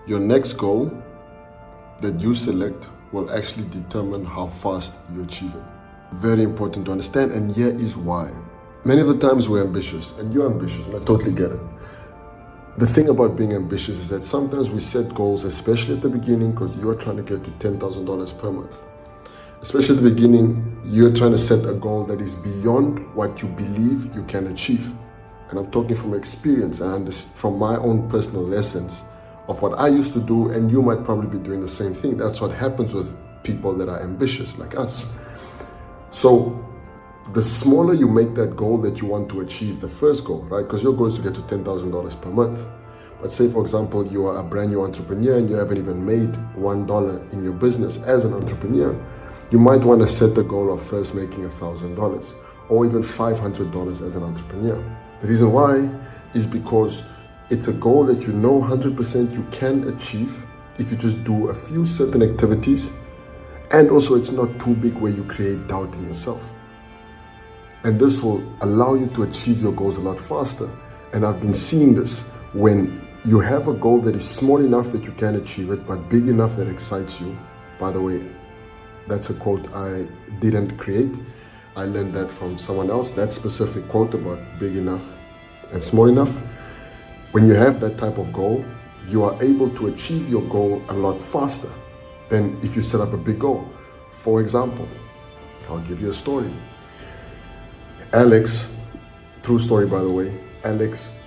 Your next goal that you select will actually determine how fast you achieve it. Very important to understand, and here is why. Many of the times we're ambitious, and you're ambitious, and I totally get it. The thing about being ambitious is that sometimes we set goals, especially at the beginning, because you're trying to get to $10,000 per month. Especially at the beginning, you're trying to set a goal that is beyond what you believe you can achieve. And I'm talking from experience and from my own personal lessons of what I used to do, and you might probably be doing the same thing. That's what happens with people that are ambitious like us. So the smaller you make that goal that you want to achieve, the first goal, right? Because your goal is to get to $10,000 per month. But say, for example, you are a brand new entrepreneur and you haven't even made $1 in your business as an entrepreneur. You might want to set the goal of first making $1,000 or even $500 as an entrepreneur. The reason why is because it's a goal that you know 100% you can achieve if you just do a few certain activities, and also it's not too big where you create doubt in yourself. And this will allow you to achieve your goals a lot faster. And I've been seeing this when you have a goal that is small enough that you can achieve it, but big enough that excites you. By the way, that's a quote I didn't create. I learned that from someone else, that specific quote about big enough and small enough. When you have that type of goal, you are able to achieve your goal a lot faster than if you set up a big goal. For example, I'll give you a story. Alex, true story by the way, Alex,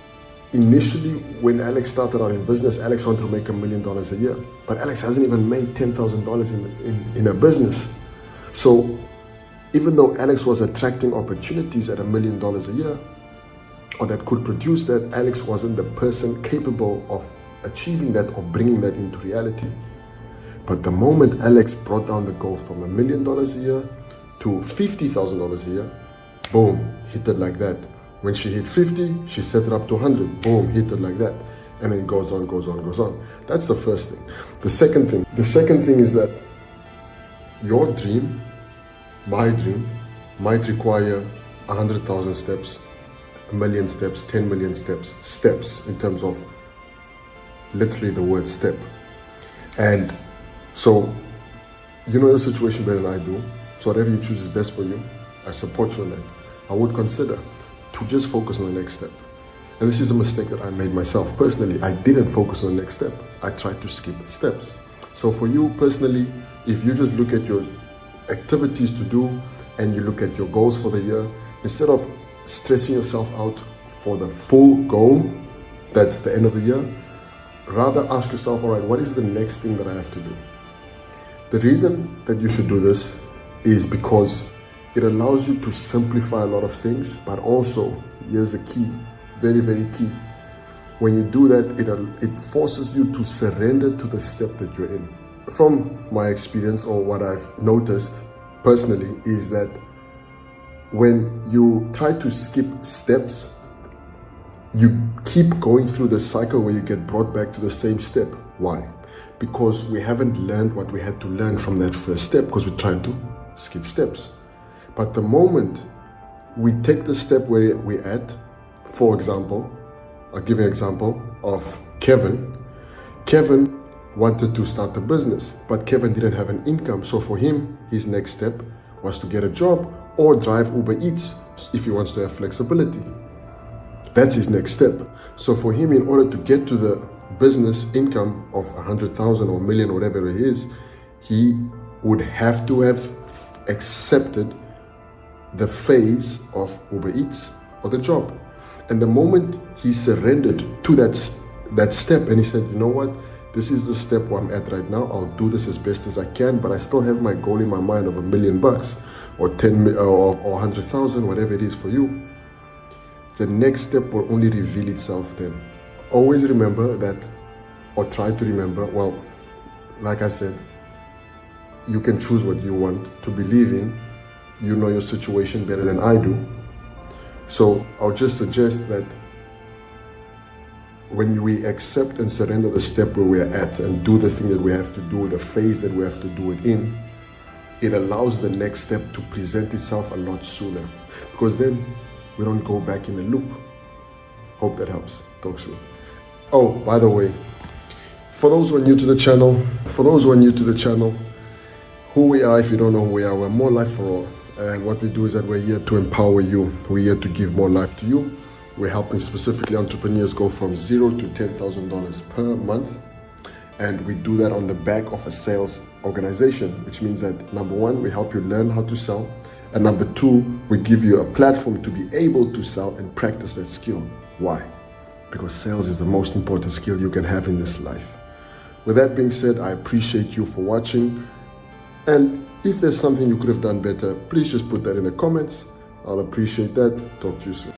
initially when Alex started out in business, Alex wanted to make $1 million a year, but Alex hasn't even made $10,000 in a business. So even though Alex was attracting opportunities at $1 million a year, or that could produce that, Alex wasn't the person capable of achieving that or bringing that into reality. But the moment Alex brought down the goal from $1 million a year to $50,000 a year, boom, hit it like that. When she hit 50, she set it up to 100, boom, hit it like that. And then it goes on, goes on, goes on. That's the first thing. The second thing is that your dream, my dream, might require 100,000 steps, 1 million steps, 10 million steps in terms of literally the word step. And so, you know the situation better than I do. So whatever you choose is best for you. I support you on that. I would consider to just focus on the next step. And this is a mistake that I made myself. Personally, I didn't focus on the next step. I tried to skip steps. So for you personally, if you just look at your activities to do and you look at your goals for the year, instead of stressing yourself out for the full goal, that's the end of the year, rather ask yourself, all right, what is the next thing that I have to do? The reason that you should do this is because it allows you to simplify a lot of things, but also, here's a key, very, very key. When you do that, it forces you to surrender to the step that you're in. From my experience, or what I've noticed personally, is that when you try to skip steps, you keep going through the cycle where you get brought back to the same step. Why? Because we haven't learned what we had to learn from that first step, because we're trying to skip steps. But the moment we take the step where we're at, for example, I'll give you an example of Kevin. Kevin wanted to start a business, but Kevin didn't have an income. So for him, his next step was to get a job or drive Uber Eats if he wants to have flexibility. That's his next step. So for him, in order to get to the business income of 100,000 or a million, whatever it is, he would have to have accepted the phase of Uber Eats or the job. And the moment he surrendered to that step and he said, you know what, this is the step where I'm at right now, I'll do this as best as I can, but I still have my goal in my mind of $1 million or 10 or 100,000, whatever it is for you, the next step will only reveal itself then. Always remember that, or try to remember, well, like I said, you can choose what you want to believe in. You know your situation better than I do. So I'll just suggest that when we accept and surrender the step where we're at and do the thing that we have to do, the phase that we have to do it in, it allows the next step to present itself a lot sooner, because then we don't go back in a loop. Hope that helps. Talk soon. Oh, by the way, For those who are new to the channel, who we are, if you don't know who we are, we're More Life for All. And what we do is that we're here to empower you. We're here to give more life to you. We're helping specifically entrepreneurs go from $0 to $10,000 per month. And we do that on the back of a sales organization, which means that number one, we help you learn how to sell. And number two, we give you a platform to be able to sell and practice that skill. Why? Because sales is the most important skill you can have in this life. With that being said, I appreciate you for watching. And if there's something you could have done better, please just put that in the comments. I'll appreciate that. Talk to you soon.